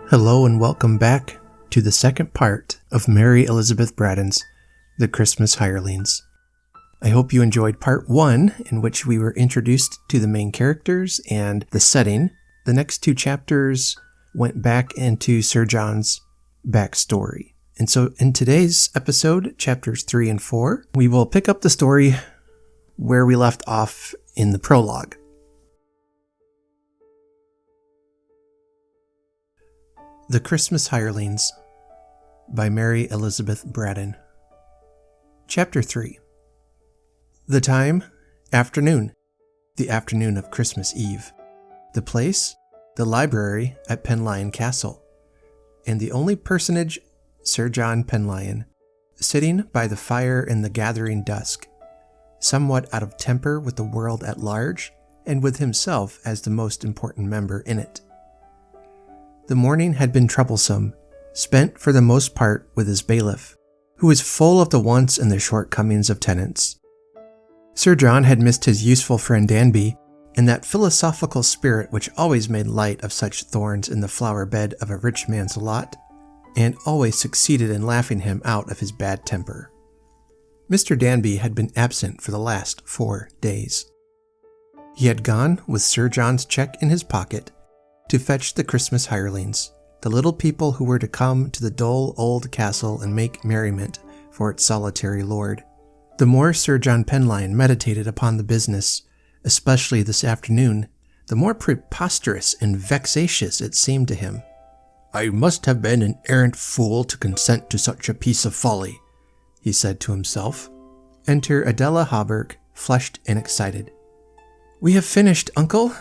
Hello and welcome back to the second part of Mary Elizabeth Braddon's The Christmas Hirelings. I hope you enjoyed part 1, in which we were introduced to the main characters and the setting. The next 2 chapters went back into Sir John's backstory. And so in today's episode, chapters 3 and 4, we will pick up the story where we left off in the prologue. The Christmas Hirelings by Mary Elizabeth Braddon. Chapter 3. The time, afternoon. The afternoon of Christmas Eve. The place, the library at Penlyon Castle. And the only personage, Sir John Penlyon, sitting by the fire in the gathering dusk, somewhat out of temper with the world at large, and with himself as the most important member in it. The morning had been troublesome, spent for the most part with his bailiff, who was full of the wants and the shortcomings of tenants. Sir John had missed his useful friend Danby, and that philosophical spirit which always made light of such thorns in the flower bed of a rich man's lot, and always succeeded in laughing him out of his bad temper. Mr. Danby had been absent for the last 4 days. He had gone with Sir John's cheque in his pocket to fetch the Christmas hirelings, the little people who were to come to the dull old castle and make merriment for its solitary lord. The more Sir John Penlyon meditated upon the business, especially this afternoon, the more preposterous and vexatious it seemed to him. "I must have been an arrant fool to consent to such a piece of folly," he said to himself. Enter Adela Hawberk, flushed and excited. "We have finished, uncle.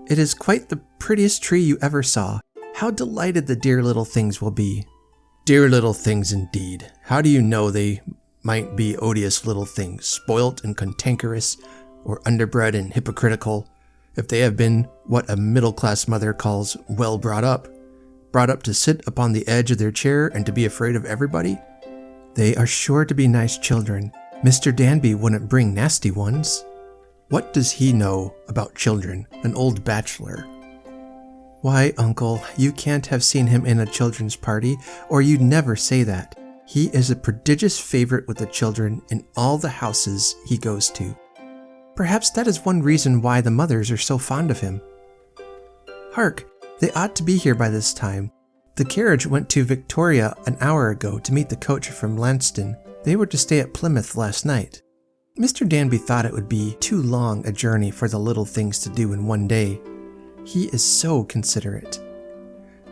It is quite the prettiest tree you ever saw. How delighted the dear little things will be." "Dear little things indeed. How do you know they might be odious little things, spoilt and cantankerous, or underbred and hypocritical, if they have been what a middle-class mother calls well brought up to sit upon the edge of their chair and to be afraid of everybody? They are sure to be nice children. Mr. Danby wouldn't bring nasty ones." "What does he know about children, an old bachelor?" "Why, uncle, you can't have seen him in a children's party, or you'd never say that. He is a prodigious favorite with the children in all the houses he goes to. Perhaps that is one reason why the mothers are so fond of him. Hark, they ought to be here by this time. The carriage went to Victoria an hour ago to meet the coach from Lanston. They were to stay at Plymouth last night. Mr. Danby thought it would be too long a journey for the little things to do in one day. He is so considerate."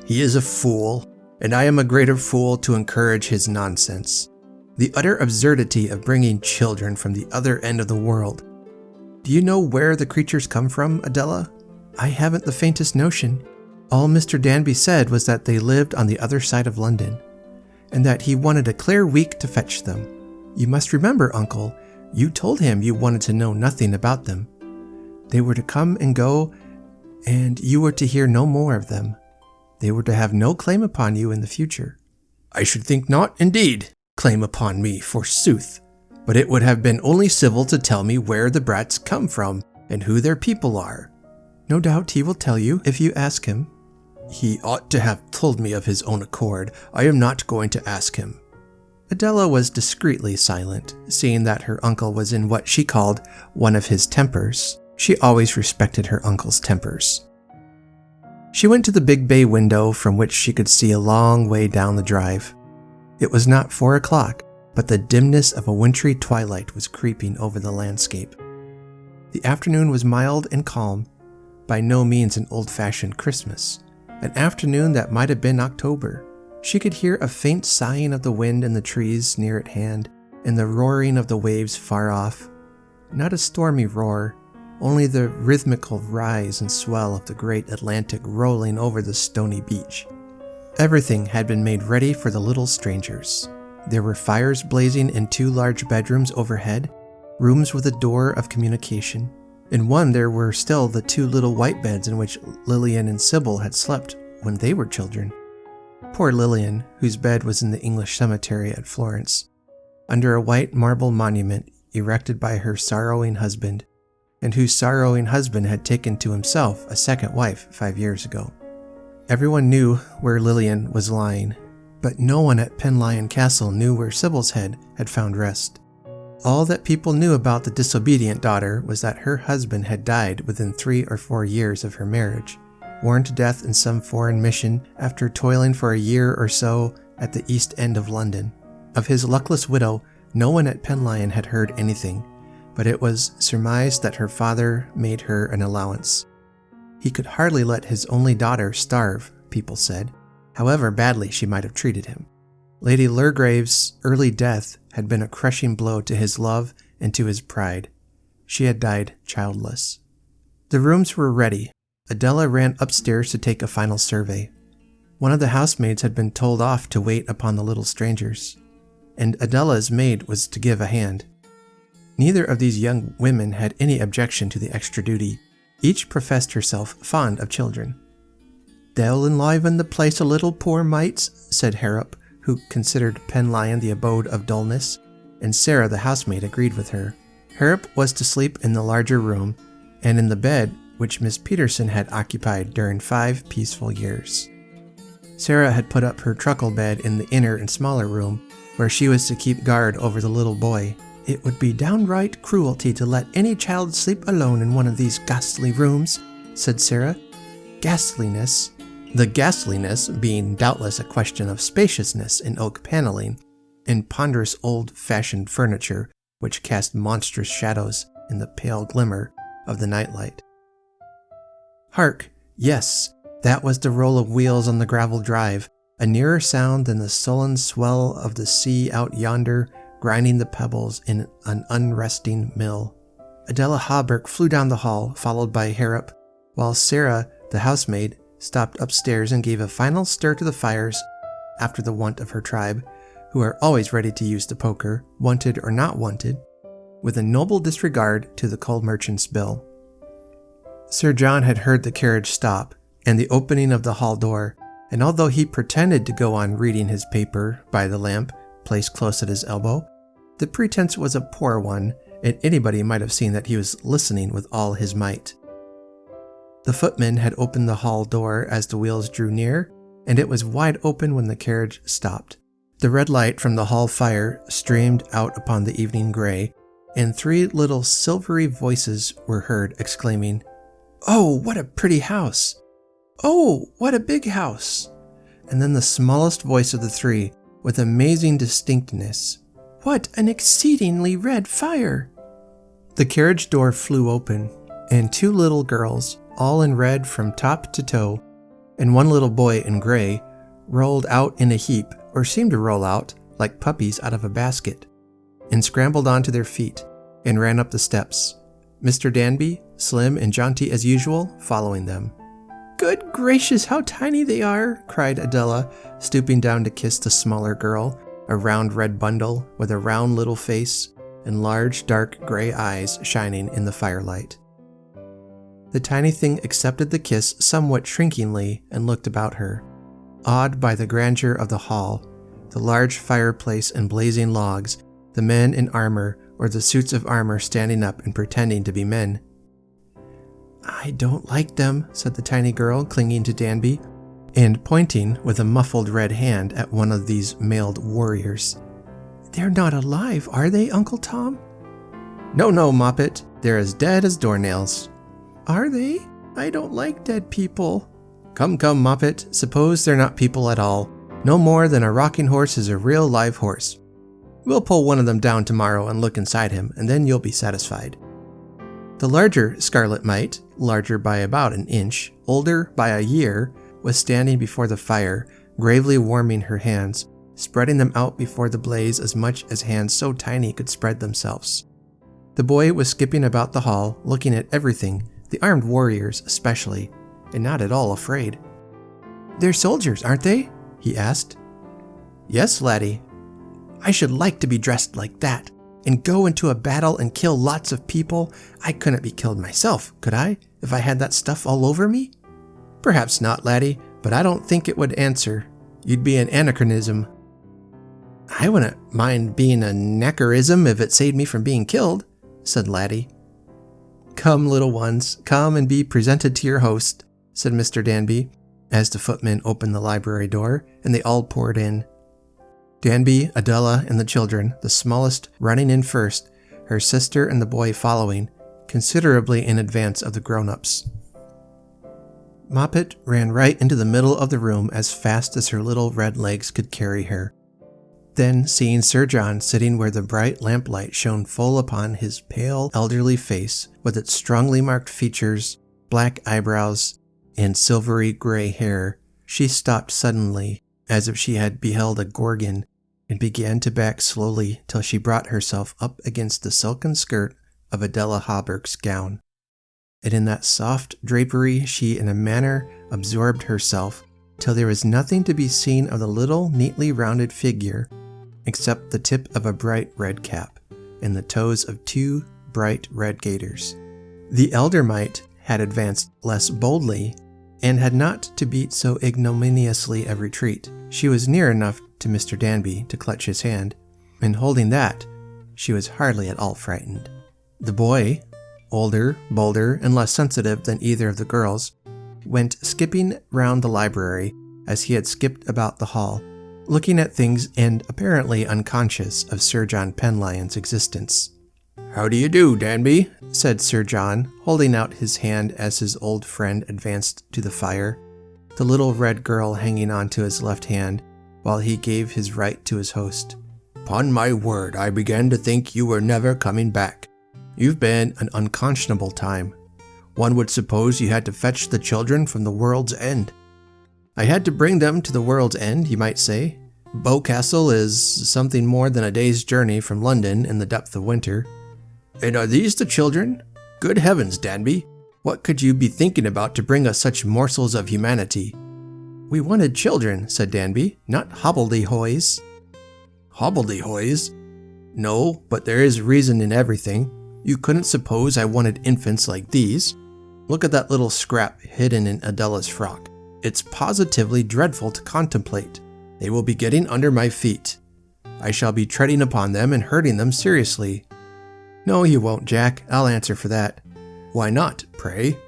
"He is a fool, and I am a greater fool to encourage his nonsense. The utter absurdity of bringing children from the other end of the world. Do you know where the creatures come from, Adela?" "I haven't the faintest notion. All Mr. Danby said was that they lived on the other side of London, and that he wanted a clear week to fetch them. You must remember, uncle, you told him you wanted to know nothing about them. They were to come and go, and you were to hear no more of them. They were to have no claim upon you in the future." "I should think not, indeed. Claim upon me, forsooth. But it would have been only civil to tell me where the brats come from, and who their people are." "No doubt he will tell you, if you ask him." "He ought to have told me of his own accord. I am not going to ask him." Adela was discreetly silent, seeing that her uncle was in what she called one of his tempers. She always respected her uncle's tempers. She went to the big bay window from which she could see a long way down the drive. It was not 4 o'clock, but the dimness of a wintry twilight was creeping over the landscape. The afternoon was mild and calm, by no means an old-fashioned Christmas, an afternoon that might have been October. She could hear a faint sighing of the wind in the trees near at hand, and the roaring of the waves far off. Not a stormy roar, only the rhythmical rise and swell of the great Atlantic rolling over the stony beach. Everything had been made ready for the little strangers. There were fires blazing in 2 large bedrooms overhead, rooms with a door of communication. In one there were still the 2 little white beds in which Lillian and Sybil had slept when they were children. Poor Lillian, whose bed was in the English cemetery at Florence, under a white marble monument erected by her sorrowing husband, and whose sorrowing husband had taken to himself a second wife 5 years ago. Everyone knew where Lillian was lying, but no one at Penlyon Castle knew where Sybil's head had found rest. All that people knew about the disobedient daughter was that her husband had died within 3 or 4 years of her marriage, worn to death in some foreign mission after toiling for a year or so at the East End of London. Of his luckless widow, no one at Penlyon had heard anything, but it was surmised that her father made her an allowance. He could hardly let his only daughter starve, people said, however badly she might have treated him. Lady Lurgrave's early death had been a crushing blow to his love and to his pride. She had died childless. The rooms were ready. Adela ran upstairs to take a final survey. One of the housemaids had been told off to wait upon the little strangers, and Adela's maid was to give a hand. Neither of these young women had any objection to the extra duty. Each professed herself fond of children. "They'll enliven the place a little, poor mites," said Harrop, who considered Penlyon the abode of dullness, and Sarah the housemaid agreed with her. Harrop was to sleep in the larger room, and in the bed which Miss Peterson had occupied during 5 peaceful years. Sarah had put up her truckle bed in the inner and smaller room, where she was to keep guard over the little boy. "It would be downright cruelty to let any child sleep alone in one of these ghastly rooms," said Sarah. Ghastliness. The ghastliness being doubtless a question of spaciousness in oak paneling and ponderous old-fashioned furniture which cast monstrous shadows in the pale glimmer of the nightlight. Hark! Yes, that was the roll of wheels on the gravel drive, a nearer sound than the sullen swell of the sea out yonder, grinding the pebbles in an unresting mill. Adela Hawberk flew down the hall, followed by Harrop, while Sarah, the housemaid, stopped upstairs and gave a final stir to the fires after the wont of her tribe, who are always ready to use the poker, wanted or not wanted, with a noble disregard to the coal merchant's bill. Sir John had heard the carriage stop and the opening of the hall door, and although he pretended to go on reading his paper by the lamp placed close at his elbow, the pretense was a poor one, and anybody might have seen that he was listening with all his might. The footman had opened the hall door as the wheels drew near, and it was wide open when the carriage stopped. The red light from the hall fire streamed out upon the evening gray, and 3 little silvery voices were heard exclaiming, "Oh, what a pretty house! Oh, what a big house!" And then the smallest voice of the 3, with amazing distinctness, "What an exceedingly red fire!" The carriage door flew open, and 2 little girls, all in red from top to toe, and 1 little boy in gray, rolled out in a heap, or seemed to roll out, like puppies out of a basket, and scrambled onto their feet, and ran up the steps, Mr. Danby, slim and jaunty as usual, following them. "Good gracious, how tiny they are!" cried Adela, stooping down to kiss the smaller girl, a round red bundle with a round little face and large dark gray eyes shining in the firelight. The tiny thing accepted the kiss somewhat shrinkingly and looked about her, awed by the grandeur of the hall, the large fireplace and blazing logs, the men in armor or the suits of armor standing up and pretending to be men. "I don't like them," said the tiny girl, clinging to Danby, and pointing with a muffled red hand at one of these mailed warriors. "They're not alive, are they, Uncle Tom?" No, Moppet. They're as dead as doornails." "Are they? I don't like dead people." Come, Moppet. Suppose they're not people at all. No more than a rocking horse is a real live horse. We'll pull one of them down tomorrow and look inside him, and then you'll be satisfied." The larger scarlet mite, larger by about an inch, older by a year, was standing before the fire, gravely warming her hands, spreading them out before the blaze as much as hands so tiny could spread themselves. The boy was skipping about the hall, looking at everything, the armed warriors especially, and not at all afraid. "They're soldiers, aren't they?" he asked. "Yes, laddie." "I should like to be dressed like that, and go into a battle and kill lots of people. I couldn't be killed myself, could I, if I had that stuff all over me?" "Perhaps not, laddie, but I don't think it would answer. You'd be an anachronism." "I wouldn't mind being a anachronism if it saved me from being killed," said laddie. "Come, little ones, come and be presented to your host," said Mr. Danby, as the footman opened the library door and they all poured in. Danby, Adela, and the children, the smallest running in first, her sister and the boy following, considerably in advance of the grown-ups. Moppet ran right into the middle of the room as fast as her little red legs could carry her. Then, seeing Sir John sitting where the bright lamplight shone full upon his pale, elderly face, with its strongly marked features, black eyebrows, and silvery gray hair, she stopped suddenly, as if she had beheld a gorgon, and began to back slowly till she brought herself up against the silken skirt of Adela Hawberk's gown. And in that soft drapery she in a manner absorbed herself, till there was nothing to be seen of the little neatly rounded figure, except the tip of a bright red cap, and the toes of 2 bright red gaiters. The elder mite had advanced less boldly, and had not to beat so ignominiously a retreat. She was near enough to Mr. Danby to clutch his hand, and holding that, she was hardly at all frightened. The boy, older, bolder, and less sensitive than either of the girls, went skipping round the library as he had skipped about the hall, looking at things and apparently unconscious of Sir John Penlyon's existence. "How do you do, Danby?" said Sir John, holding out his hand as his old friend advanced to the fire, the little red girl hanging on to his left hand, while he gave his right to his host. "'Pon my word, I began to think you were never coming back. You've been an unconscionable time. One would suppose you had to fetch the children from the world's end." "I had to bring them to the world's end, you might say. Boscastle is something more than a day's journey from London in the depth of winter." "And are these the children? Good heavens, Danby, what could you be thinking about to bring us such morsels of humanity?" "We wanted children," said Danby, "not hobbledehoys." "Hobbledehoys? No, but there is reason in everything. You couldn't suppose I wanted infants like these. Look at that little scrap hidden in Adela's frock. It's positively dreadful to contemplate. They will be getting under my feet. I shall be treading upon them and hurting them seriously." "No, you won't, Jack. I'll answer for that." "Why not, pray?"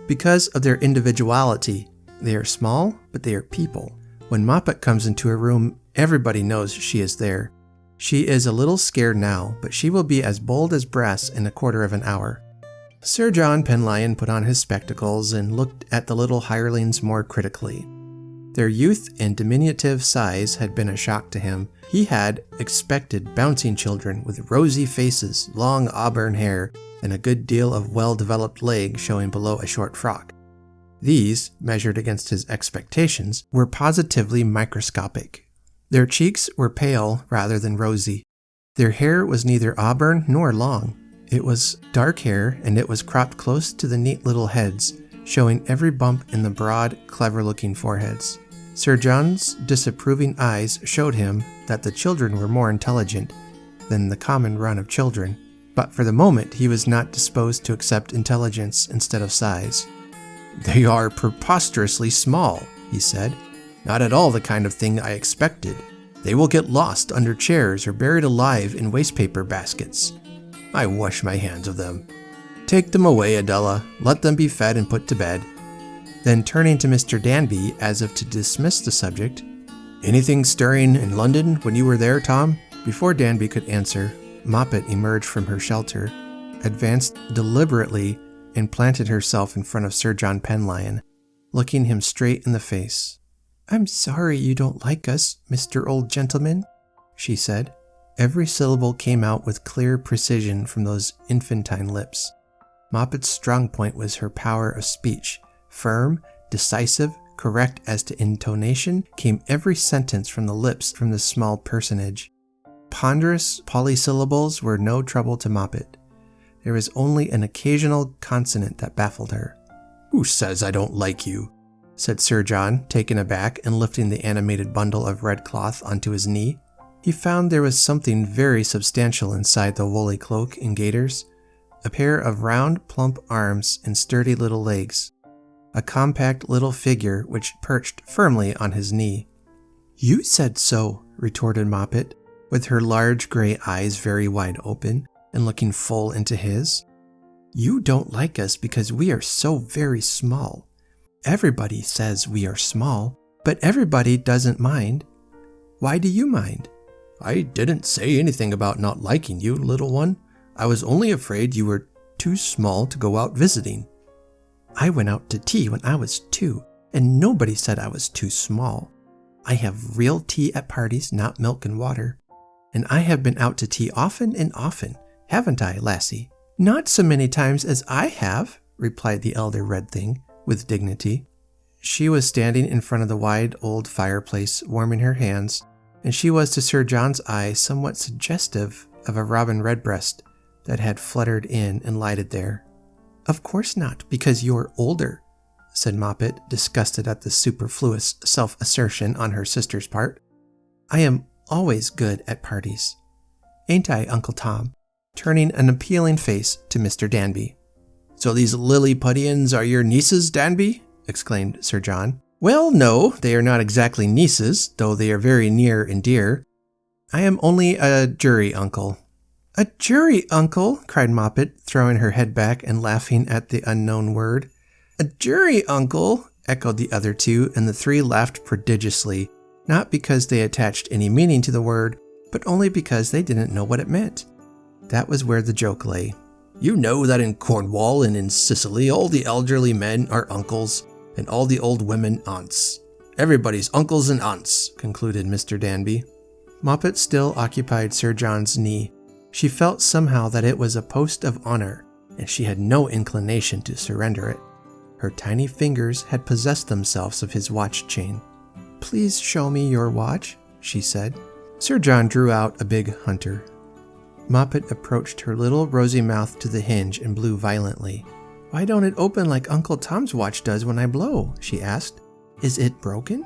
"Because of their individuality. They are small, but they are people. When Moppet comes into a room, everybody knows she is there. She is a little scared now, but she will be as bold as brass in a quarter of an hour." Sir John Penlyon put on his spectacles and looked at the little hirelings more critically. Their youth and diminutive size had been a shock to him. He had expected bouncing children with rosy faces, long auburn hair, and a good deal of well-developed leg showing below a short frock. These, measured against his expectations, were positively microscopic. Their cheeks were pale rather than rosy. Their hair was neither auburn nor long. It was dark hair, and it was cropped close to the neat little heads, showing every bump in the broad, clever-looking foreheads. Sir John's disapproving eyes showed him that the children were more intelligent than the common run of children, but for the moment he was not disposed to accept intelligence instead of size. "They are preposterously small," he said. "Not at all the kind of thing I expected. They will get lost under chairs or buried alive in wastepaper baskets. I wash my hands of them. Take them away, Adela. Let them be fed and put to bed." Then turning to Mr. Danby as if to dismiss the subject, "Anything stirring in London when you were there, Tom?" Before Danby could answer, Moppet emerged from her shelter, advanced deliberately, and planted herself in front of Sir John Penlyon, looking him straight in the face. "I'm sorry you don't like us, Mr. Old Gentleman," she said. Every syllable came out with clear precision from those infantine lips. Moppet's strong point was her power of speech. Firm, decisive, correct as to intonation, came every sentence from the lips from this small personage. Ponderous polysyllables were no trouble to Moppet. There was only an occasional consonant that baffled her. "Who says I don't like you?" said Sir John, taken aback and lifting the animated bundle of red cloth onto his knee. He found there was something very substantial inside the woolly cloak and gaiters, a pair of round, plump arms and sturdy little legs, a compact little figure which perched firmly on his knee. "You said so," retorted Moppet, with her large gray eyes very wide open and looking full into his. "You don't like us because we are so very small. Everybody says we are small, but everybody doesn't mind. Why do you mind?" "I didn't say anything about not liking you, little one. I was only afraid you were too small to go out visiting." "I went out to tea when I was 2, and nobody said I was too small. I have real tea at parties, not milk and water. And I have been out to tea often and often, haven't I, lassie?" "Not so many times as I have," replied the elder red thing, with dignity. She was standing in front of the wide old fireplace, warming her hands, and she was to Sir John's eye somewhat suggestive of a robin redbreast that had fluttered in and lighted there. "Of course not, because you're older," said Moppet, disgusted at the superfluous self-assertion on her sister's part. "I am always good at parties. Ain't I, Uncle Tom?" turning an appealing face to Mr. Danby. "So these Lilliputians are your nieces, Danby?" exclaimed Sir John. "Well, no, they are not exactly nieces, though they are very near and dear. I am only a jury uncle." "A jury uncle?" cried Moppet, throwing her head back and laughing at the unknown word. "A jury uncle?" echoed the other two, and the three laughed prodigiously, not because they attached any meaning to the word, but only because they didn't know what it meant. That was where the joke lay. "You know that in Cornwall and in Sicily all the elderly men are uncles, and all the old women aunts. Everybody's uncles and aunts," concluded Mr. Danby. Moppet still occupied Sir John's knee. She felt somehow that it was a post of honor, and she had no inclination to surrender it. Her tiny fingers had possessed themselves of his watch chain. "Please show me your watch," she said. Sir John drew out a big hunter. Moppet approached her little rosy mouth to the hinge and blew violently. "Why don't it open like Uncle Tom's watch does when I blow?" she asked. "Is it broken?"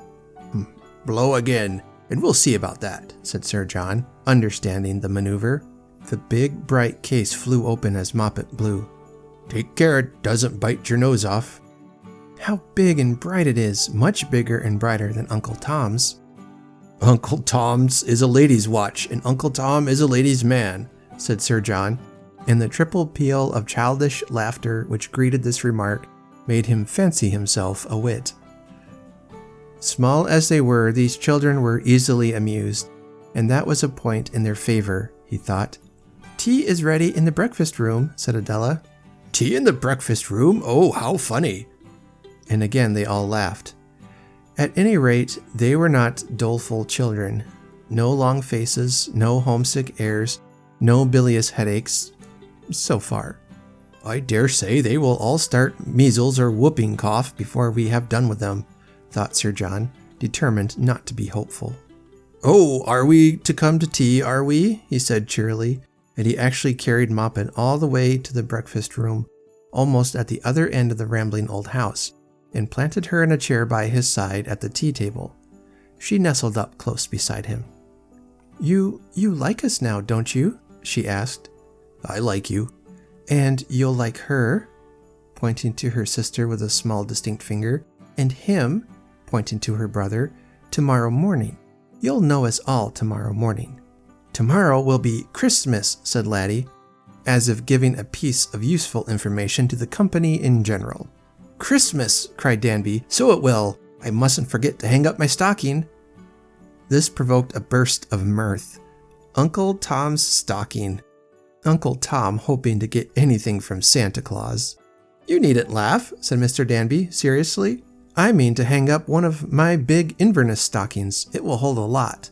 "Blow again, and we'll see about that," said Sir John, understanding the maneuver. The big, bright case flew open as Moppet blew. "Take care it doesn't bite your nose off." "How big and bright it is, much bigger and brighter than Uncle Tom's." "Uncle Tom's is a lady's watch, and Uncle Tom is a lady's man," said Sir John, and the triple peal of childish laughter which greeted this remark made him fancy himself a wit. Small as they were, these children were easily amused, and that was a point in their favor, he thought. "Tea is ready in the breakfast room," said Adela. "Tea in the breakfast room? Oh, how funny!" And again they all laughed. At any rate, they were not doleful children. No long faces, no homesick airs, no bilious headaches, so far. "I dare say they will all start measles or whooping cough before we have done with them," thought Sir John, determined not to be hopeful. "Oh, are we to come to tea, are we?" he said cheerily, and he actually carried Moppet all the way to the breakfast room, almost at the other end of the rambling old house, and planted her in a chair by his side at the tea table. She nestled up close beside him. You like us now, don't you?" she asked. "I like you." "And you'll like her," pointing to her sister with a small distinct finger, "and him," pointing to her brother, "tomorrow morning. You'll know us all tomorrow morning." "Tomorrow will be Christmas," said Laddie, as if giving a piece of useful information to the company in general. "Christmas!" cried Danby. "So it will. I mustn't forget to hang up my stocking." This provoked a burst of mirth. Uncle Tom's stocking. Uncle Tom hoping to get anything from Santa Claus. "You needn't laugh," said Mr. Danby, seriously. "I mean to hang up one of my big Inverness stockings. It will hold a lot."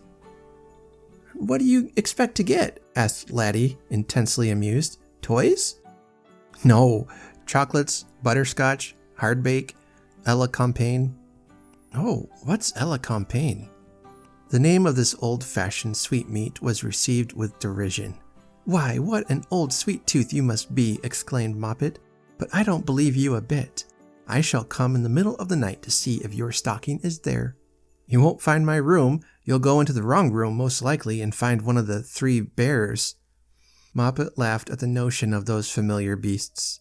"What do you expect to get?" asked Laddie, intensely amused. "Toys?" "No, chocolates, butterscotch, hardbake, a la campagne." "Oh, what's a la campagne?" The name of this old-fashioned sweetmeat was received with derision. "Why, what an old sweet tooth you must be," exclaimed Moppet. "But I don't believe you a bit. I shall come in the middle of the night to see if your stocking is there." "You won't find my room. You'll go into the wrong room, most likely, and find one of the 3 bears." Moppet laughed at the notion of those familiar beasts.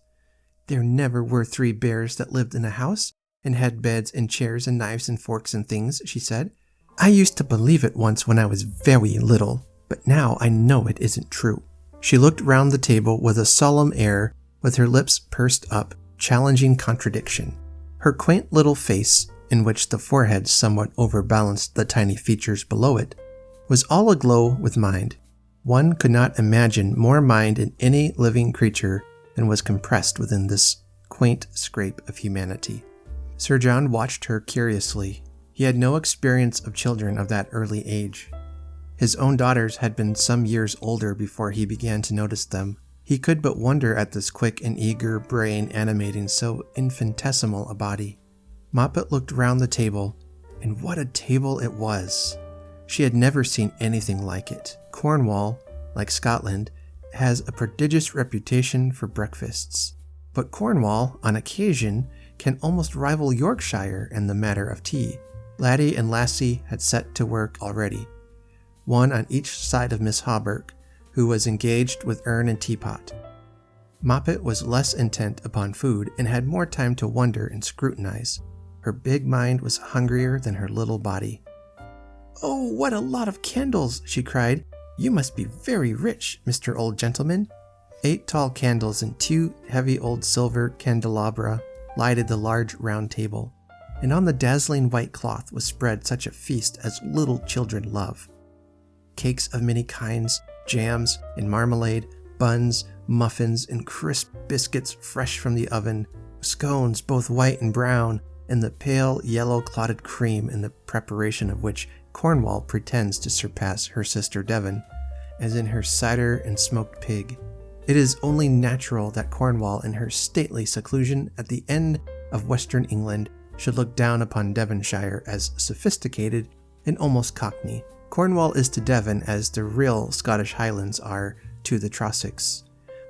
"There never were 3 bears that lived in a house and had beds and chairs and knives and forks and things," she said. "I used to believe it once when I was very little, but now I know it isn't true." She looked round the table with a solemn air, with her lips pursed up, challenging contradiction. Her quaint little face, in which the forehead somewhat overbalanced the tiny features below it, was all aglow with mind. One could not imagine more mind in any living creature than was compressed within this quaint scrape of humanity. Sir John watched her curiously. He had no experience of children of that early age. His own daughters had been some years older before he began to notice them. He could but wonder at this quick and eager brain animating so infinitesimal a body. Moppet looked round the table, and what a table it was! She had never seen anything like it. Cornwall, like Scotland, has a prodigious reputation for breakfasts, but Cornwall, on occasion, can almost rival Yorkshire in the matter of tea. Laddie and Lassie had set to work already, one on each side of Miss Hawberk, who was engaged with urn and teapot. Moppet was less intent upon food and had more time to wonder and scrutinize. Her big mind was hungrier than her little body. "Oh, what a lot of candles!" she cried. "You must be very rich, Mr. Old Gentleman." 8 tall candles and 2 heavy old silver candelabra lighted the large round table, and on the dazzling white cloth was spread such a feast as little children love. Cakes of many kinds, jams and marmalade, buns, muffins, and crisp biscuits fresh from the oven, scones both white and brown, and the pale yellow clotted cream in the preparation of which Cornwall pretends to surpass her sister Devon, as in her cider and smoked pig. It is only natural that Cornwall, in her stately seclusion at the end of Western England, should look down upon Devonshire as sophisticated and almost cockney. Cornwall is to Devon as the real Scottish Highlands are to the Trossachs.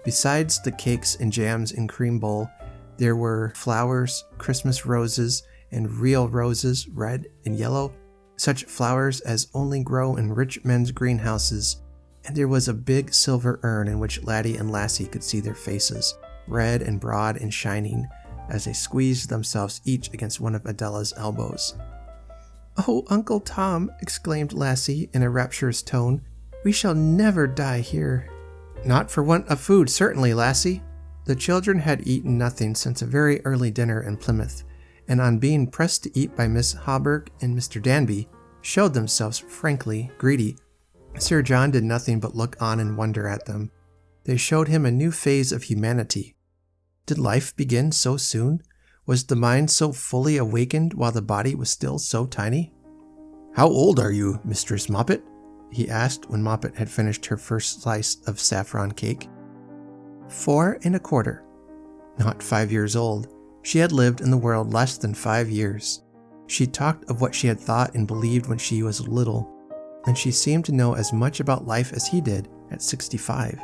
Besides the cakes and jams and cream bowl, there were flowers, Christmas roses, and real roses, red and yellow, such flowers as only grow in rich men's greenhouses, and there was a big silver urn in which Laddie and Lassie could see their faces, red and broad and shining, as they squeezed themselves each against one of Adela's elbows. "Oh, Uncle Tom," exclaimed Lassie in a rapturous tone, "we shall never die here." "Not for want of food, certainly, Lassie." The children had eaten nothing since a very early dinner in Plymouth, and on being pressed to eat by Miss Hawberk and Mr. Danby, showed themselves frankly greedy. Sir John did nothing but look on and wonder at them. They showed him a new phase of humanity. Did life begin so soon? Was the mind so fully awakened while the body was still so tiny? "How old are you, Mistress Moppet?" he asked when Moppet had finished her first slice of saffron cake. 4 1/4. Not 5 years old. She had lived in the world less than 5 years. She talked of what she had thought and believed when she was little, and she seemed to know as much about life as he did at 65.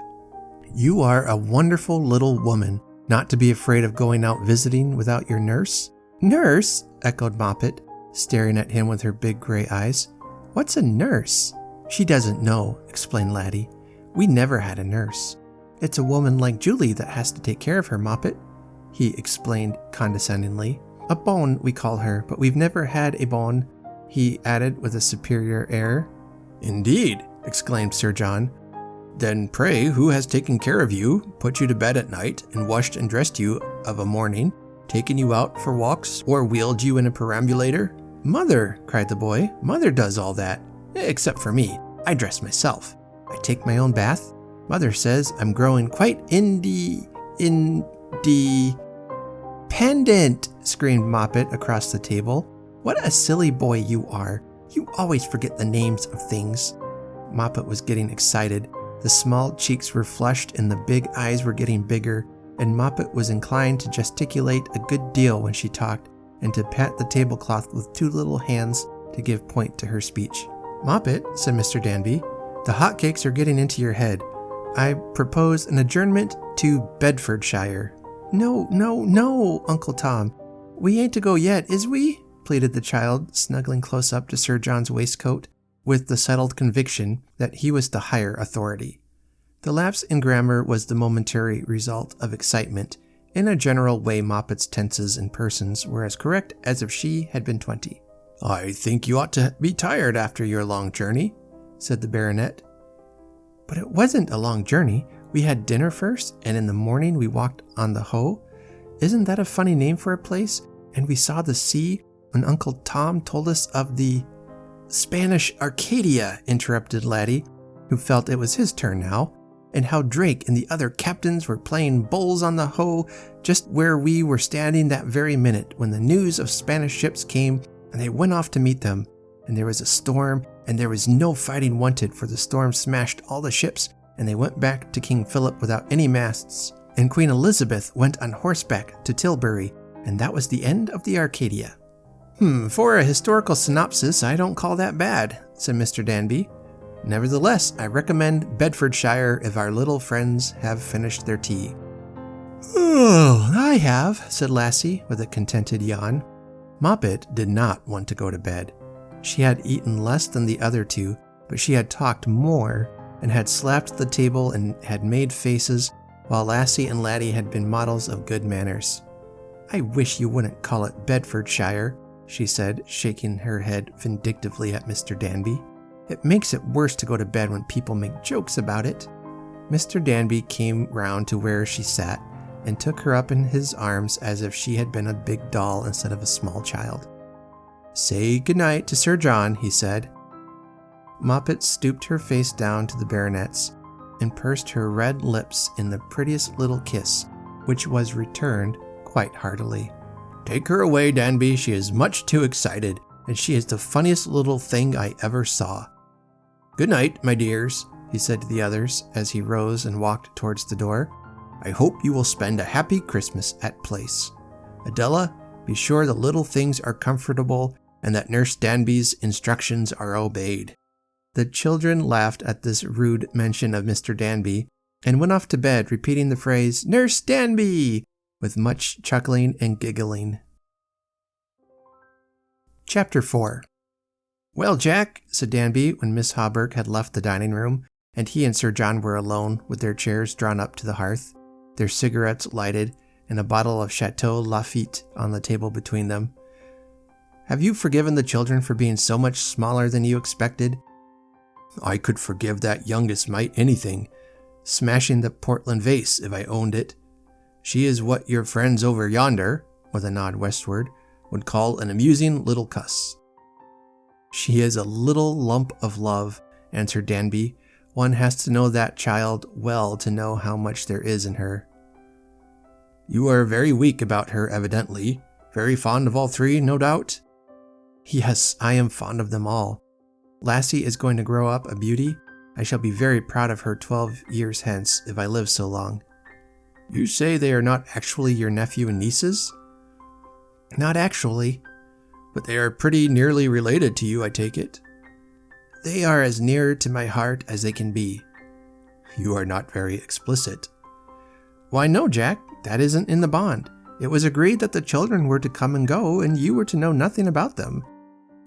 "You are a wonderful little woman, not to be afraid of going out visiting without your nurse." "Nurse?" echoed Moppet, staring at him with her big gray eyes. "What's a nurse?" "She doesn't know," explained Laddie. "We never had a nurse. It's a woman like Julie that has to take care of her, Moppet," he explained condescendingly. "A bonne, we call her, but we've never had a bonne," he added with a superior air. "Indeed," exclaimed Sir John. "Then pray who has taken care of you, put you to bed at night, and washed and dressed you of a morning, taken you out for walks, or wheeled you in a perambulator?" "Mother," cried the boy, "Mother does all that. Except for me. I dress myself. I take my own bath. Mother says I'm growing quite independent," screamed Moppet across the table. "What a silly boy you are. You always forget the names of things." Moppet was getting excited. The small cheeks were flushed and the big eyes were getting bigger, and Moppet was inclined to gesticulate a good deal when she talked, and to pat the tablecloth with 2 little hands to give point to her speech. "Moppet," said Mr. Danby, "the hotcakes are getting into your head. I propose an adjournment to Bedfordshire." No, Uncle Tom. We ain't to go yet, is we?" pleaded the child, snuggling close up to Sir John's waistcoat, with the settled conviction that he was the higher authority. The lapse in grammar was the momentary result of excitement. In a general way, Moppet's tenses and persons were as correct as if she had been 20. "I think you ought to be tired after your long journey," said the baronet. "But it wasn't a long journey. We had dinner first, and in the morning we walked on the Hoe. Isn't that a funny name for a place? and we saw the sea when Uncle Tom told us of the Spanish Arcadia, interrupted Laddie, who felt it was his turn now, and how Drake and the other captains were playing bowls on the Hoe just where we were standing that very minute when the news of Spanish ships came, and they went off to meet them, and there was a storm, and there was no fighting wanted, for the storm smashed all the ships, and they went back to King Philip without any masts, and Queen Elizabeth went on horseback to Tilbury, and that was the end of the Arcadia. For a historical synopsis, I don't call that bad, said Mr. Danby. Nevertheless, I recommend Bedfordshire if our little friends have finished their tea. Oh, I have, said Lassie with a contented yawn. Moppet did not want to go to bed. She had eaten less than the other two, but she had talked more, and had slapped the table and had made faces, while Lassie and Laddie had been models of good manners. I wish you wouldn't call it Bedfordshire, she said, shaking her head vindictively at Mr. Danby. It makes it worse to go to bed when people make jokes about it. Mr. Danby came round to where she sat and took her up in his arms as if she had been a big doll instead of a small child. Say goodnight to Sir John, he said. Moppet stooped her face down to the baronet's and pursed her red lips in the prettiest little kiss, which was returned quite heartily. Take her away, Danby. She is much too excited, and she is the funniest little thing I ever saw. Good night, my dears, he said to the others as he rose and walked towards the door. I hope you will spend a happy Christmas at Place. Adela, be sure the little things are comfortable and that Nurse Danby's instructions are obeyed. The children laughed at this rude mention of Mr. Danby and went off to bed repeating the phrase, Nurse Danby, with much chuckling and giggling. Chapter 4. Well, Jack, said Danby when Miss Hawberk had left the dining room, and he and Sir John were alone with their chairs drawn up to the hearth, their cigarettes lighted, and a bottle of Chateau Lafite on the table between them. Have you forgiven the children for being so much smaller than you expected? I could forgive that youngest mite anything, smashing the Portland vase if I owned it. She is what your friends over yonder, with a nod westward, would call an amusing little cuss. She is a little lump of love, answered Danby. One has to know that child well to know how much there is in her. You are very weak about her, evidently. Very fond of all three, no doubt? Yes, I am fond of them all. Lassie is going to grow up a beauty. I shall be very proud of her 12 years hence, if I live so long. You say they are not actually your nephew and nieces? Not actually. But they are pretty nearly related to you, I take it. They are as near to my heart as they can be. You are not very explicit. Why, no, Jack, that isn't in the bond. It was agreed that the children were to come and go, and you were to know nothing about them,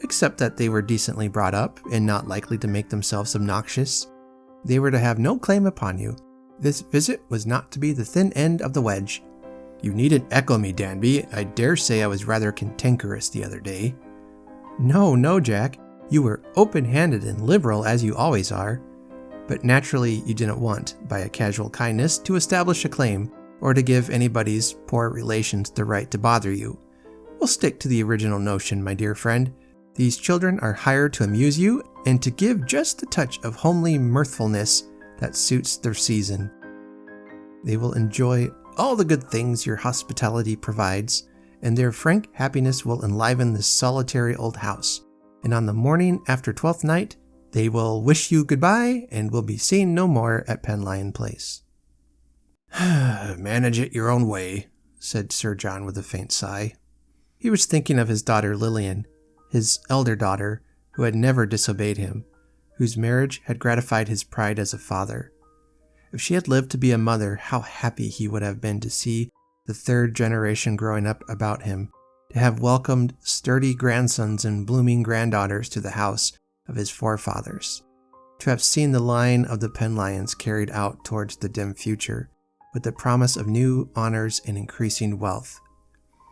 except that they were decently brought up and not likely to make themselves obnoxious. They were to have no claim upon you. This visit was not to be the thin end of the wedge. You needn't echo me, Danby. I dare say I was rather cantankerous the other day. No, Jack. You were open-handed and liberal, as you always are. But naturally you didn't want, by a casual kindness, to establish a claim, or to give anybody's poor relations the right to bother you. We'll stick to the original notion, my dear friend. These children are hired to amuse you, and to give just a touch of homely mirthfulness that suits their season. They will enjoy all the good things your hospitality provides, and their frank happiness will enliven this solitary old house. And on the morning after Twelfth Night, they will wish you goodbye and will be seen no more at Penlyon Place. Manage it your own way, said Sir John with a faint sigh. He was thinking of his daughter Lillian, his elder daughter, who had never disobeyed him, whose marriage had gratified his pride as a father. If she had lived to be a mother, how happy he would have been to see the third generation growing up about him, to have welcomed sturdy grandsons and blooming granddaughters to the house of his forefathers, to have seen the line of the Penlyons carried out towards the dim future, with the promise of new honors and increasing wealth.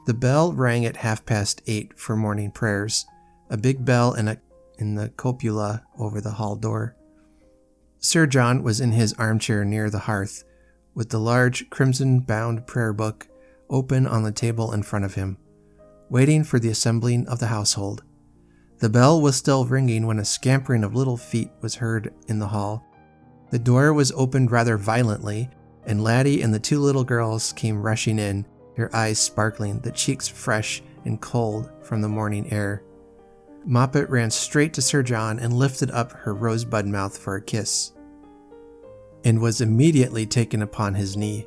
The bell rang at 8:30 for morning prayers, a big bell in the cupola over the hall door. Sir John was in his armchair near the hearth, with the large crimson-bound prayer book open on the table in front of him. waiting for the assembling of the household. The bell was still ringing when a scampering of little feet was heard in the hall. The door was opened rather violently, and Laddie and the two little girls came rushing in, their eyes sparkling, the cheeks fresh and cold from the morning air. Moppet ran straight to Sir John and lifted up her rosebud mouth for a kiss, and was immediately taken upon his knee.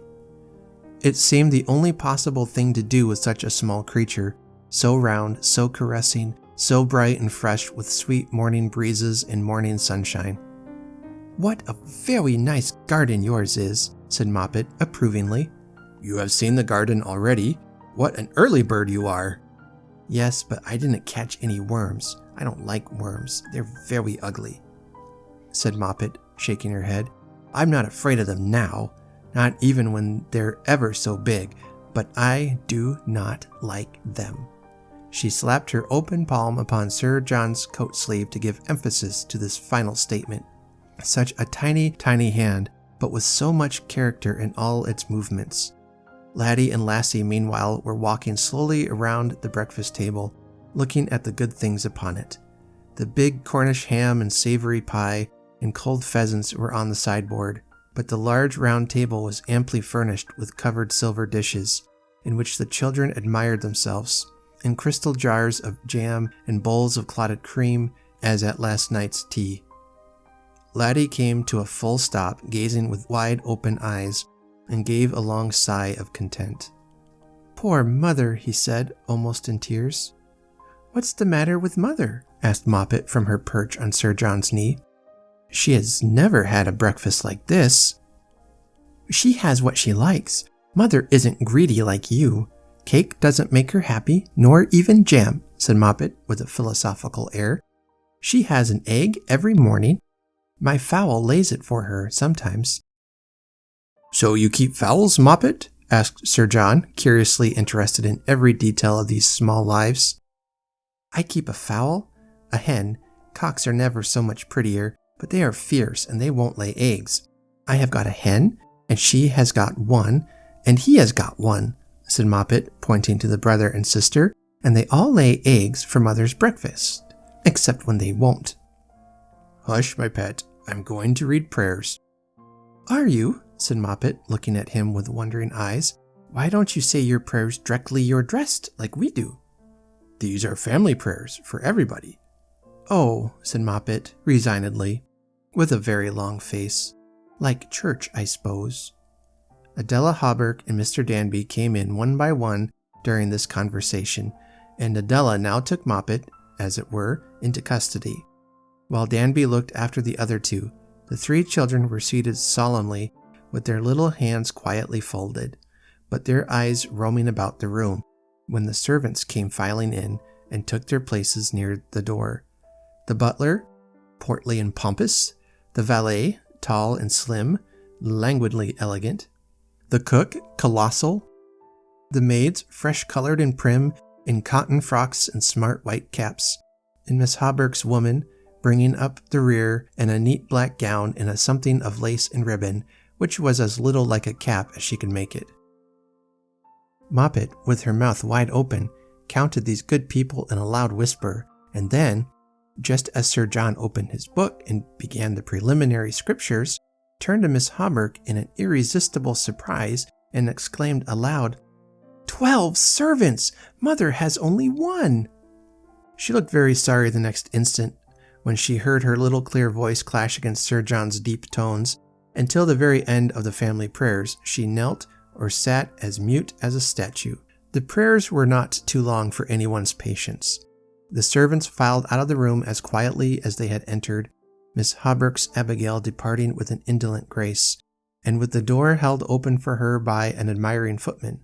It seemed the only possible thing to do with such a small creature, so round, so caressing, so bright and fresh with sweet morning breezes and morning sunshine. "What a very nice garden yours is," said Moppet approvingly. "You have seen the garden already. What an early bird you are!" "Yes, but I didn't catch any worms. I don't like worms. They're very ugly," said Moppet, shaking her head. "I'm not afraid of them now, not even when they're ever so big, but I do not like them." She slapped her open palm upon Sir John's coat sleeve to give emphasis to this final statement. Such a tiny, tiny hand, but with so much character in all its movements. Laddie and Lassie, meanwhile, were walking slowly around the breakfast table, looking at the good things upon it. The big Cornish ham and savory pie and cold pheasants were on the sideboard, but the large round table was amply furnished with covered silver dishes, in which the children admired themselves, and crystal jars of jam and bowls of clotted cream, as at last night's tea. Laddie came to a full stop, gazing with wide open eyes, and gave a long sigh of content. "Poor Mother," he said, almost in tears. "What's the matter with Mother?" asked Moppet from her perch on Sir John's knee. "She has never had a breakfast like this." "She has what she likes. Mother isn't greedy like you. Cake doesn't make her happy, nor even jam," said Moppet with a philosophical air. "She has an egg every morning. My fowl lays it for her sometimes." "So you keep fowls, Moppet?" asked Sir John, curiously interested in every detail of these small lives. "I keep a fowl, a hen. Cocks are never so much prettier, but they are fierce and they won't lay eggs. I have got a hen, and she has got one, and he has got one," said Moppet, pointing to the brother and sister, "and they all lay eggs for Mother's breakfast, except when they won't." "Hush, my pet. I'm going to read prayers." "Are you?" said Moppet, looking at him with wondering eyes. "Why don't you say your prayers directly you're dressed, like we do?" "These are family prayers for everybody." "Oh," said Moppet, resignedly, with a very long face. "Like church, I suppose." Adela Hawberk and Mr. Danby came in one by one during this conversation, and Adela now took Moppet, as it were, into custody. While Danby looked after the other two, the three children were seated solemnly with their little hands quietly folded, but their eyes roaming about the room, when the servants came filing in and took their places near the door. The butler, portly and pompous, the valet, tall and slim, languidly elegant, the cook, colossal, the maids, fresh-colored and prim, in cotton frocks and smart white caps, and Miss Hawberk's woman, bringing up the rear in a neat black gown and a something of lace and ribbon, which was as little like a cap as she could make it. Moppet, with her mouth wide open, counted these good people in a loud whisper, and then, just as Sir John opened his book and began the preliminary scriptures, turned to Miss Hawberk in an irresistible surprise and exclaimed aloud, "12 servants! Mother has only one!" She looked very sorry the next instant when she heard her little clear voice clash against Sir John's deep tones. Until the very end of the family prayers, she knelt or sat as mute as a statue. The prayers were not too long for anyone's patience. The servants filed out of the room as quietly as they had entered, Miss Hawberk's Abigail departing with an indolent grace, and with the door held open for her by an admiring footman.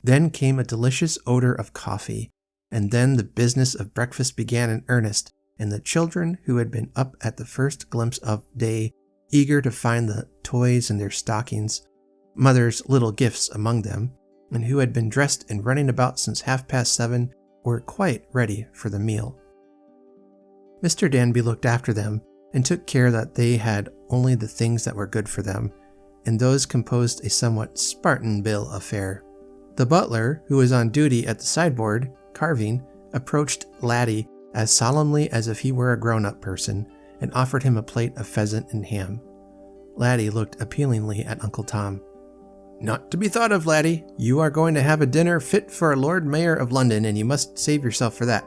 Then came a delicious odor of coffee, and then the business of breakfast began in earnest, and the children, who had been up at the first glimpse of day, eager to find the toys in their stockings, Mother's little gifts among them, and who had been dressed and running about since 7:30, were quite ready for the meal. Mr. Danby looked after them, and took care that they had only the things that were good for them, and those composed a somewhat Spartan bill of fare. The butler, who was on duty at the sideboard, carving, approached Laddie as solemnly as if he were a grown-up person and offered him a plate of pheasant and ham. Laddie looked appealingly at Uncle Tom. "Not to be thought of, Laddie. You are going to have a dinner fit for a Lord Mayor of London, and you must save yourself for that.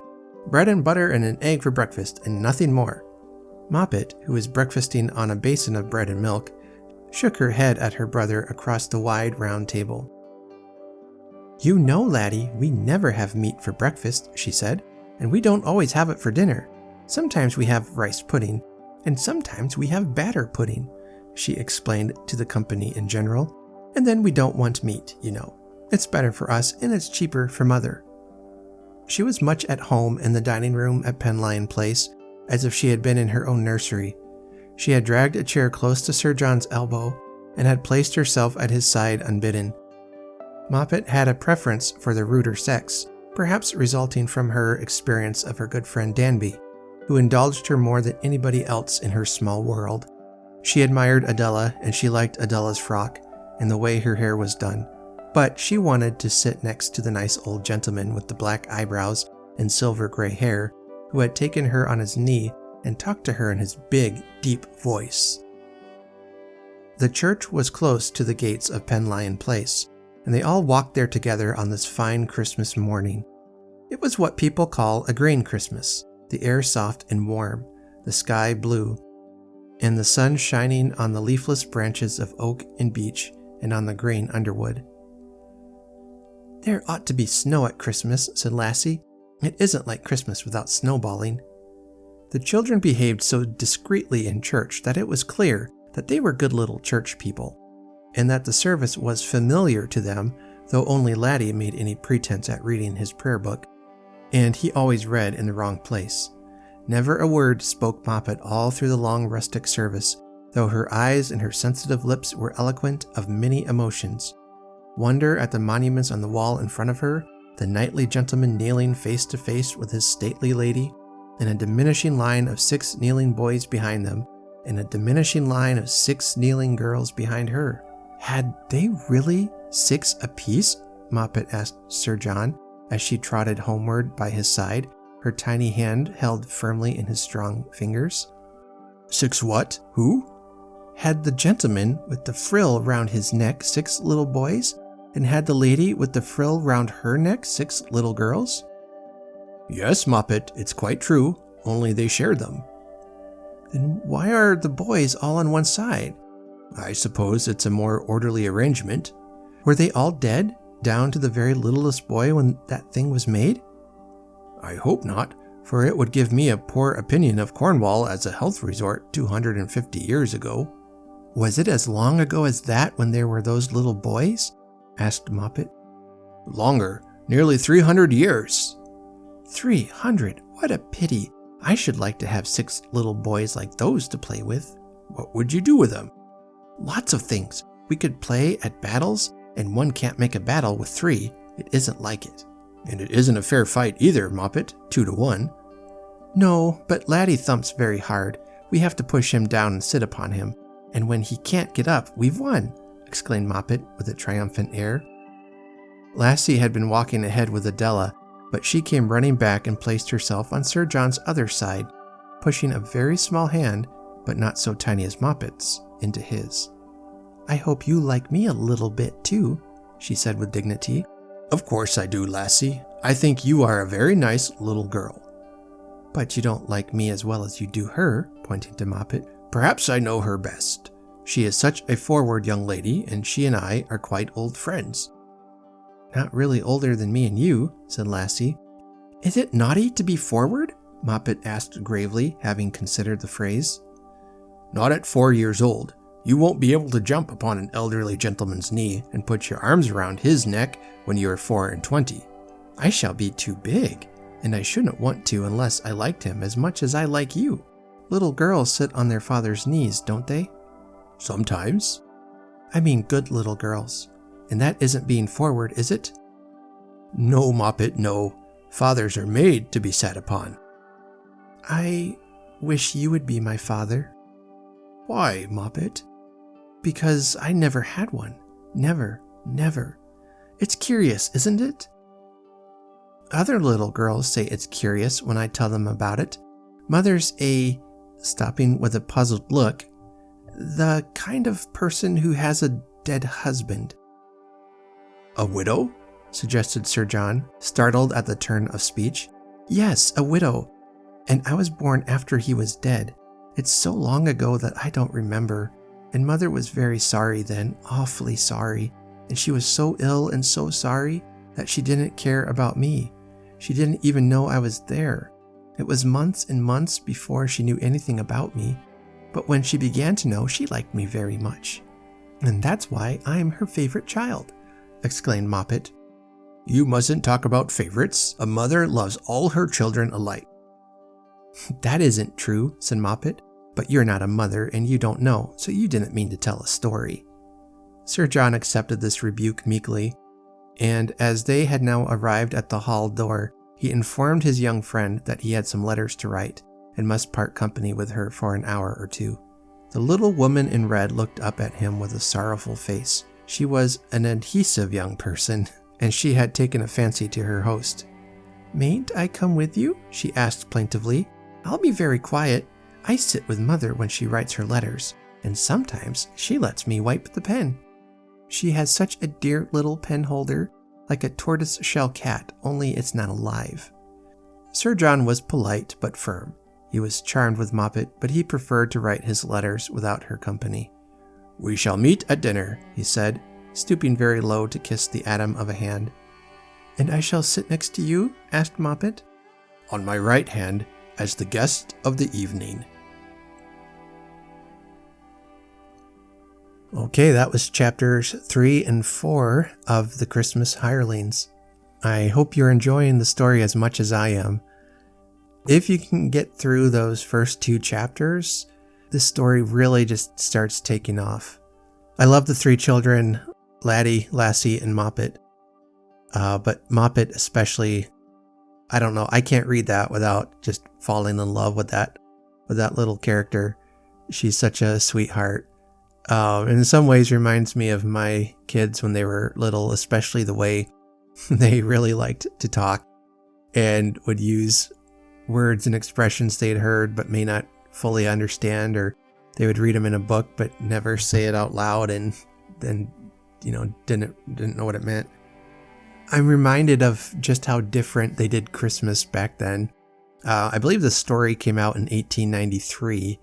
Bread and butter and an egg for breakfast, and nothing more." Moppet, who was breakfasting on a basin of bread and milk, shook her head at her brother across the wide round table. "You know, Laddie, we never have meat for breakfast," she said, "and we don't always have it for dinner. Sometimes we have rice pudding, and sometimes we have batter pudding," she explained to the company in general. "And then we don't want meat, you know. It's better for us, and it's cheaper for Mother." She was much at home in the dining room at Penlyon Place, as if she had been in her own nursery. She had dragged a chair close to Sir John's elbow, and had placed herself at his side unbidden. Moppet had a preference for the ruder sex, perhaps resulting from her experience of her good friend Danby, who indulged her more than anybody else in her small world. She admired Adela, and she liked Adela's frock, and the way her hair was done, but she wanted to sit next to the nice old gentleman with the black eyebrows and silver gray hair, who had taken her on his knee and talked to her in his big, deep voice. The church was close to the gates of Penlyon Place, and they all walked there together on this fine Christmas morning. It was what people call a green Christmas, the air soft and warm, the sky blue, and the sun shining on the leafless branches of oak and beech and on the green underwood. "There ought to be snow at Christmas," said Lassie. "It isn't like Christmas without snowballing." The children behaved so discreetly in church that it was clear that they were good little church people, and that the service was familiar to them, though only Laddie made any pretense at reading his prayer book, and he always read in the wrong place. Never a word spoke Moppet all through the long rustic service, though her eyes and her sensitive lips were eloquent of many emotions. Wonder at the monuments on the wall in front of her, the knightly gentleman kneeling face to face with his stately lady, and a diminishing line of 6 kneeling boys behind them, and a diminishing line of 6 kneeling girls behind her. Had they really 6 apiece? Moppet asked Sir John, as she trotted homeward by his side, her tiny hand held firmly in his strong fingers. 6 what? Who? Had the gentleman with the frill round his neck 6 little boys, and had the lady with the frill round her neck 6 little girls? Yes, Moppet, it's quite true, only they shared them. Then why are the boys all on one side? I suppose it's a more orderly arrangement. Were they all dead, down to the very littlest boy when that thing was made? I hope not, for it would give me a poor opinion of Cornwall as a health resort 250 years ago. Was it as long ago as that when there were those little boys? Asked Moppet. Longer, nearly 300 years. 300? What a pity. I should like to have 6 little boys like those to play with. What would you do with them? Lots of things. We could play at battles, and one can't make a battle with 3. It isn't like it. And it isn't a fair fight either, Moppet, 2 to 1. No, but Laddie thumps very hard. We have to push him down and sit upon him. And when he can't get up, we've won, exclaimed Moppet with a triumphant air. Lassie had been walking ahead with Adela, but she came running back and placed herself on Sir John's other side, pushing a very small hand, but not so tiny as Moppet's, into his. I hope you like me a little bit too, she said with dignity. Of course I do, Lassie. I think you are a very nice little girl. But you don't like me as well as you do her, pointing to Moppet. Perhaps I know her best. She is such a forward young lady, and she and I are quite old friends. Not really older than me and you, said Lassie. Is it naughty to be forward? Moppet asked gravely, having considered the phrase. Not at 4 years old. You won't be able to jump upon an elderly gentleman's knee and put your arms around his neck when you are 4 and 20. I shall be too big, and I shouldn't want to unless I liked him as much as I like you. Little girls sit on their father's knees, don't they? Sometimes. I mean good little girls. And that isn't being forward, is it? No, Moppet, no. Fathers are made to be sat upon. I wish you would be my father. Why, Moppet? Because I never had one. Never, never. It's curious, isn't it? Other little girls say it's curious when I tell them about it. Mother's stopping with a puzzled look, the kind of person who has a dead husband. A widow? Suggested Sir John, startled at the turn of speech. Yes, a widow. And I was born after he was dead. It's so long ago that I don't remember. And Mother was very sorry then, awfully sorry. And she was so ill and so sorry that she didn't care about me. She didn't even know I was there. It was months and months before she knew anything about me. But when she began to know, she liked me very much. And that's why I'm her favorite child, exclaimed Moppet. You mustn't talk about favorites. A mother loves all her children alike. That isn't true, said Moppet. But you're not a mother and you don't know, so you didn't mean to tell a story. Sir John accepted this rebuke meekly, and as they had now arrived at the hall door, he informed his young friend that he had some letters to write and must part company with her for an hour or two. The little woman in red looked up at him with a sorrowful face. She was an adhesive young person, and she had taken a fancy to her host. Mayn't I come with you? She asked plaintively. I'll be very quiet. I sit with Mother when she writes her letters, and sometimes she lets me wipe the pen. She has such a dear little pen holder, like a tortoise-shell cat, only it's not alive. Sir John was polite but firm. He was charmed with Moppet, but he preferred to write his letters without her company. We shall meet at dinner, he said, stooping very low to kiss the atom of a hand. And I shall sit next to you? Asked Moppet. On my right hand, as the guest of the evening. Okay, that was chapters 3 and 4 of The Christmas Hirelings. I hope you're enjoying the story as much as I am. If you can get through those first 2 chapters, this story really just starts taking off. I love the 3 children, Laddie, Lassie, and Moppet. But Moppet especially, I don't know, I can't read that without just falling in love with that little character. She's such a sweetheart. And in some ways reminds me of my kids when they were little, especially the way they really liked to talk and would use words and expressions they'd heard but may not fully understand, or they would read them in a book but never say it out loud and then, didn't know what it meant. I'm reminded of just how different they did Christmas back then. I believe the story came out in 1893.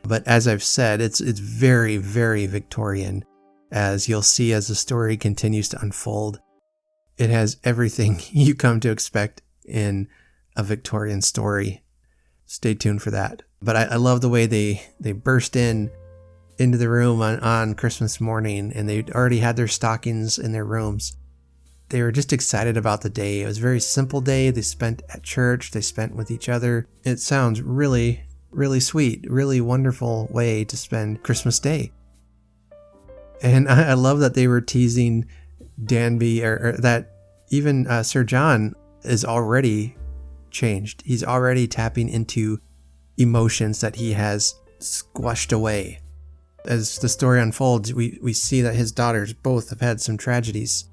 But as I've said, it's very, very Victorian, as you'll see as the story continues to unfold. It has everything you come to expect in a Victorian story. Stay tuned for that. But I love the way they burst into the room on Christmas morning, and they already had their stockings in their rooms. They were just excited about the day. It was a very simple day. They spent at church. They spent with each other. It sounds really sweet, really wonderful way to spend Christmas Day. And I love that they were teasing Danby, or that even Sir John is already changed. He's already tapping into emotions that he has squashed away. As the story unfolds, we see that his daughters both have had some tragedies.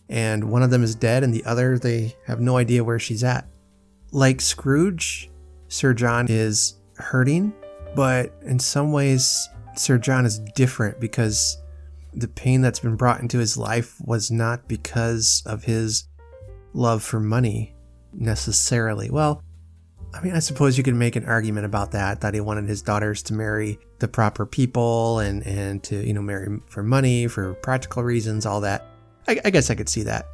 And one of them is dead, and the other, they have no idea where she's at. Like Scrooge, Sir John is hurting, but in some ways Sir John is different because the pain that's been brought into his life was not because of his love for money necessarily. Well, I mean, I suppose you could make an argument about that he wanted his daughters to marry the proper people and to, marry for money, for practical reasons, all that. I guess I could see that.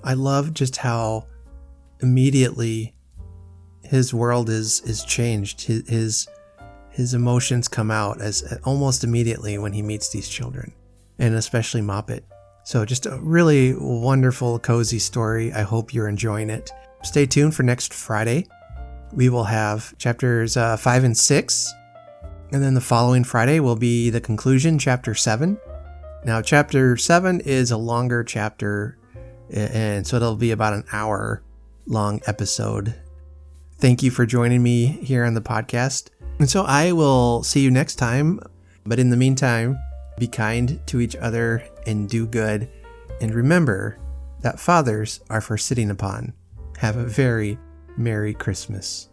I love just how immediately his world is changed. His emotions come out as almost immediately when he meets these children, and especially Moppet. So just a really wonderful, cozy story. I hope you're enjoying it. Stay tuned for next Friday. We will have chapters 5 and 6, and then the following Friday will be the conclusion, chapter 7. Now, chapter 7 is a longer chapter, and so it'll be about an hour-long episode. Thank you for joining me here on the podcast. And so I will see you next time. But in the meantime, be kind to each other and do good. And remember that fathers are for sitting upon. have a very Merry Christmas.